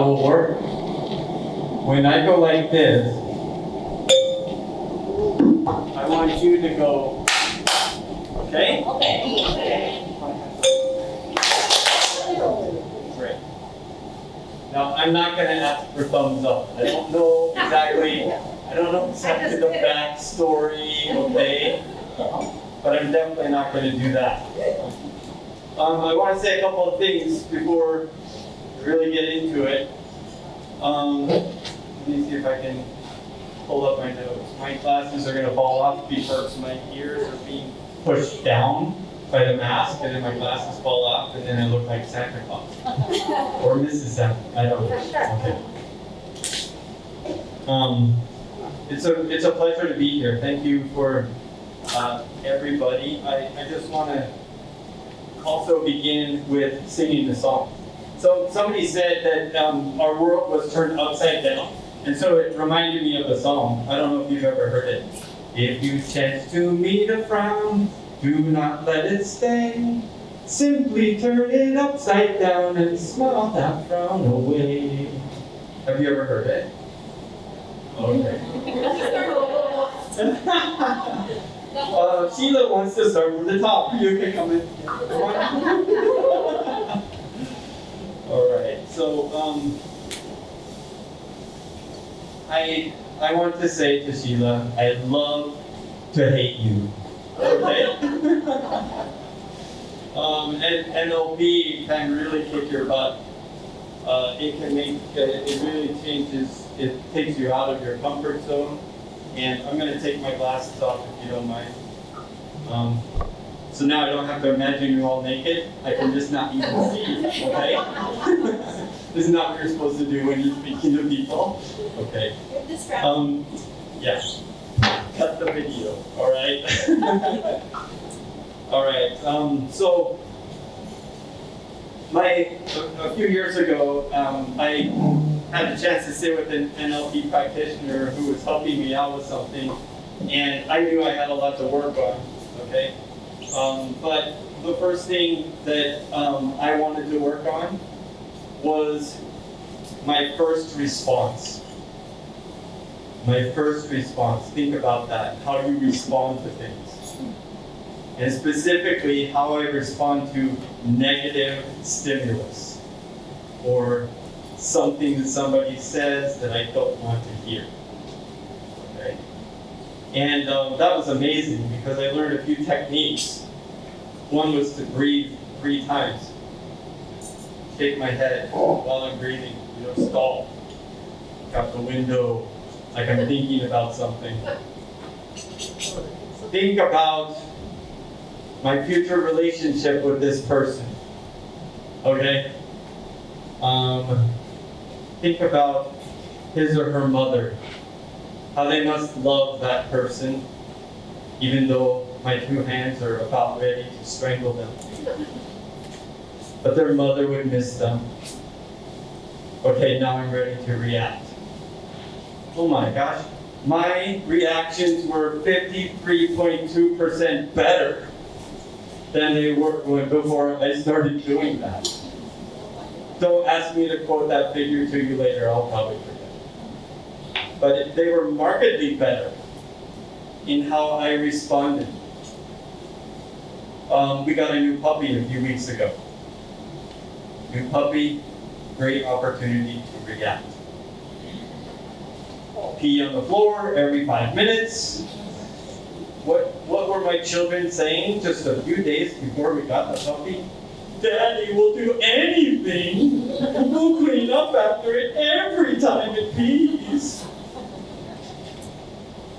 will work. When I go like this, I want you to go, okay? Okay. Great. Now, I'm not going to ask for thumbs up. I don't know exactly the backstory, okay? But I'm definitely not going to do that. I want to say a couple of things before we really get into it. Let me see if I can pull up my notes. My glasses are going to fall off because my ears are being pushed down by the mask, and then my glasses fall off, and then I look like Santa Claus. Or Mrs. Santa. I don't know. Okay. It's a pleasure to be here. Thank you for everybody. I just want to also begin with singing the song. So somebody said that our world was turned upside down, and so it reminded me of the song. I don't know if you've ever heard it. If you chance to meet a frown, do not let it stay. Simply turn it upside down and smile that frown away. Have you ever heard it? Okay. Sheila wants to start from the top. You can come in. Come on. All right. So I want to say to Sheila, I love to hate you. Okay. And NLP can really kick your butt. It really changes. It takes you out of your comfort zone. And I'm going to take my glasses off if you don't mind. So now I don't have to imagine you all naked. I can just not even see, okay? This is not what you're supposed to do when you're speaking to people. Okay. Yeah. Cut the video, all right? All right. So a few years ago, I had the chance to sit with an NLP practitioner who was helping me out with something, and I knew I had a lot to work on, okay? But the first thing that I wanted to work on was my first response. My first response. Think about that. How you respond to things. And specifically, how I respond to negative stimulus or something that somebody says that I don't want to hear. Okay? And that was amazing because I learned a few techniques. One was to breathe 3 times. Shake my head while I'm breathing. Stall. Out the window, like I'm thinking about something. Think about my future relationship with this person. Okay? Think about his or her mother. How they must love that person, even though my 2 hands are about ready to strangle them. But their mother would miss them. Okay, now I'm ready to react. Oh my gosh. My reactions were 53.2% better than they were before I started doing that. Don't ask me to quote that figure to you later, I'll probably forget. But they were markedly better in how I responded. We got a new puppy a few weeks ago. New puppy, great opportunity to react. Pee on the floor every 5 minutes. What were my children saying just a few days before we got the puppy? Daddy will do anything. We'll clean up after it every time it pees.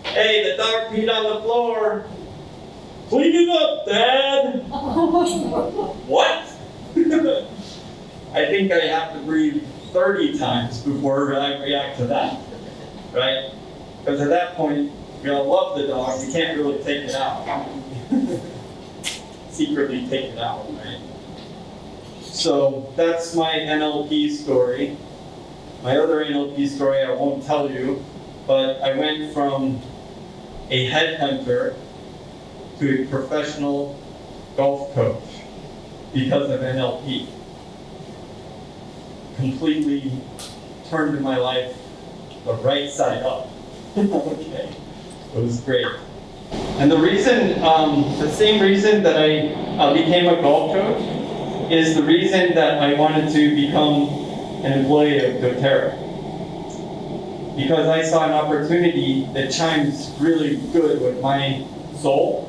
Hey, the dog peed on the floor. Clean it up, Dad. What? I think I have to breathe 30 times before I react to that, right? Because at that point, I love the dog, you can't really take it out. Secretly take it out, right? So that's my NLP story. My other NLP story I won't tell you, but I went from a headhunter to a professional golf coach because of NLP. Completely turned in my life the right side up. Okay, it was great. And the reason, the same reason that I became a golf coach is the reason that I wanted to become an employee of doTerra. Because I saw an opportunity that chimes really good with my soul,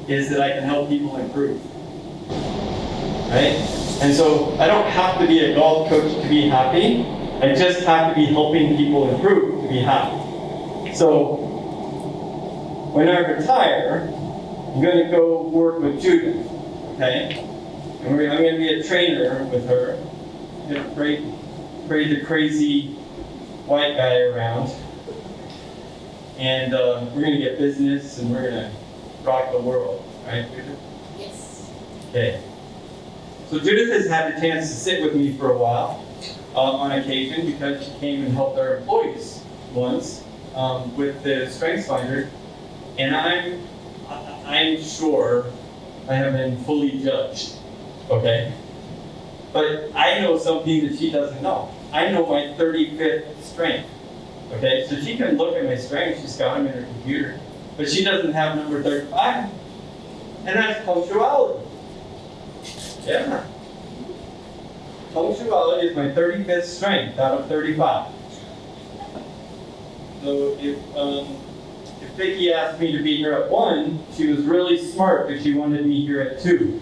is that I can help people improve. Right? And so I don't have to be a golf coach to be happy. I just have to be helping people improve to be happy. So when I retire, I'm going to go work with Judith. Okay? And I'm going to be a trainer with her. I'm going to bring the crazy white guy around. And we're going to get business and we're going to rock the world. Right, Judith? Yes. Okay. So Judith has had a chance to sit with me for a while on occasion because she came and helped our employees once with the Strengths Finder. And I'm sure I have been fully judged. Okay? But I know something that she doesn't know. I know my 35th strength. Okay? So she can look at my strengths, she's got them in her computer. But she doesn't have number 35. And that's punctuality. Yeah. Punctuality is my 35th strength out of 35. So if Vicki asked me to be here at 1, she was really smart because she wanted me here at 2.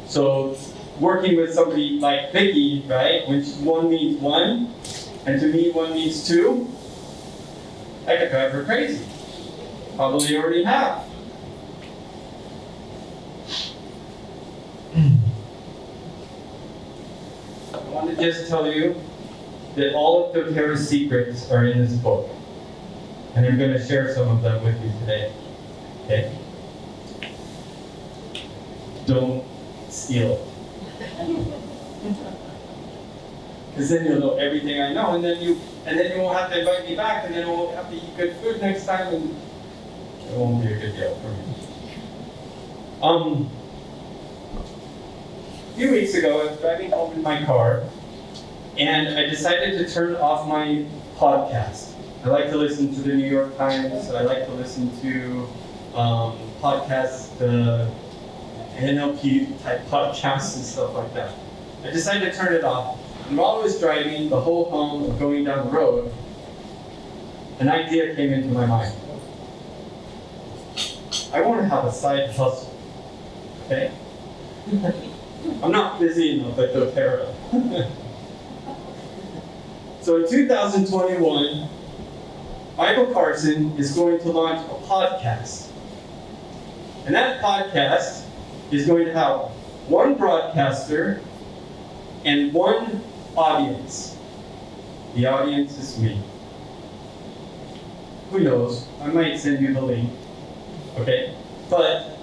So working with somebody like Vicki, right, when 1 means 1, and to me 1 means 2, I could drive her crazy. Probably already have. I want to just tell you that all of doTerra's secrets are in this book. And I'm going to share some of them with you today. Okay? Don't steal it. Because then you'll know everything I know, and then you won't have to invite me back, and then you won't have to eat good food next time, and it won't be a good deal for me. A few weeks ago, I was driving home in my car, and I decided to turn off my podcast. I like to listen to the New York Times. I like to listen to podcasts, NLP type podcasts and stuff like that. I decided to turn it off. And while I was driving the whole home of going down the road, an idea came into my mind. I want to have a side hustle. Okay? I'm not busy enough at doTerra. So in 2021, Michael Carson is going to launch a podcast. And that podcast is going to have one broadcaster and one audience. The audience is me. Who knows? I might send you the link. Okay? But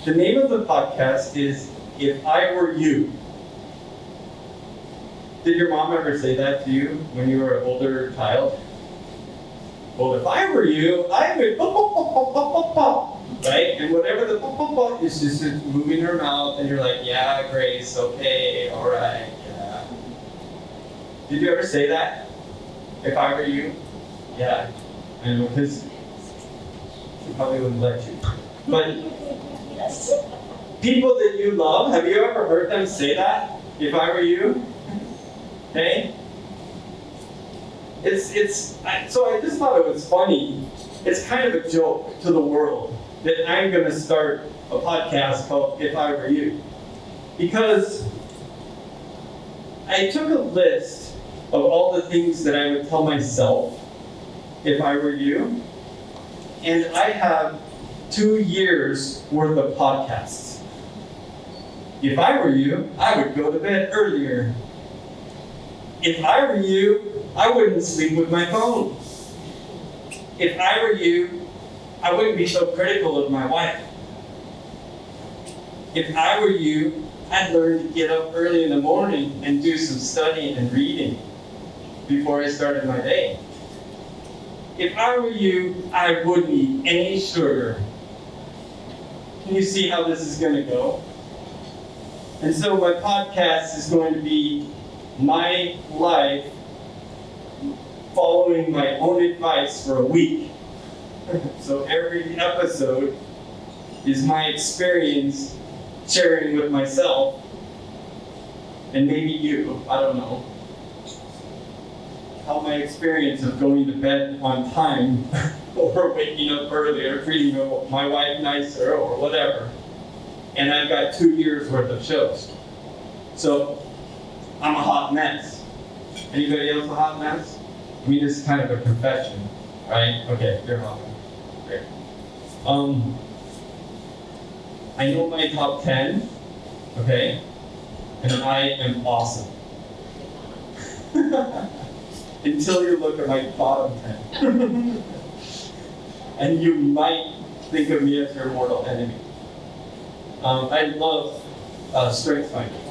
the name of the podcast is If I Were You. Did your mom ever say that to you when you were an older child? Well, if I were you, I would pop, pop, pop, pop, pop, pop, pop. Right? And whatever the pop, pop, pop is just moving her mouth, and you're like, yeah, Grace, okay, all right, yeah. Did you ever say that? If I were you? Yeah, I know, because she probably wouldn't let you. But people that you love, have you ever heard them say that? If I were you? Okay? So I just thought it was funny. It's kind of a joke to the world that I'm going to start a podcast called If I Were You. Because I took a list of all the things that I would tell myself if I were you, and I have 2 years worth of podcasts. If I were you, I would go to bed earlier. If I were you, I wouldn't sleep with my phone. If I were you, I wouldn't be so critical of my wife. If I were you, I'd learn to get up early in the morning and do some studying and reading before I started my day. If I were you, I wouldn't eat any sugar. Can you see how this is going to go? And so my podcast is going to be my life following my own advice for a week. So every episode is my experience sharing with myself, and maybe you, I don't know, how my experience of going to bed on time or waking up early or treating my wife nicer or whatever. And I've got 2 years worth of shows. So I'm a hot mess. Anybody else a hot mess? I mean, this is kind of a confession, right? Okay, you're a hot mess. Great. I know my top 10, okay? And I am awesome. Until you look at my bottom 10. And you might think of me as your mortal enemy. I love strength finding.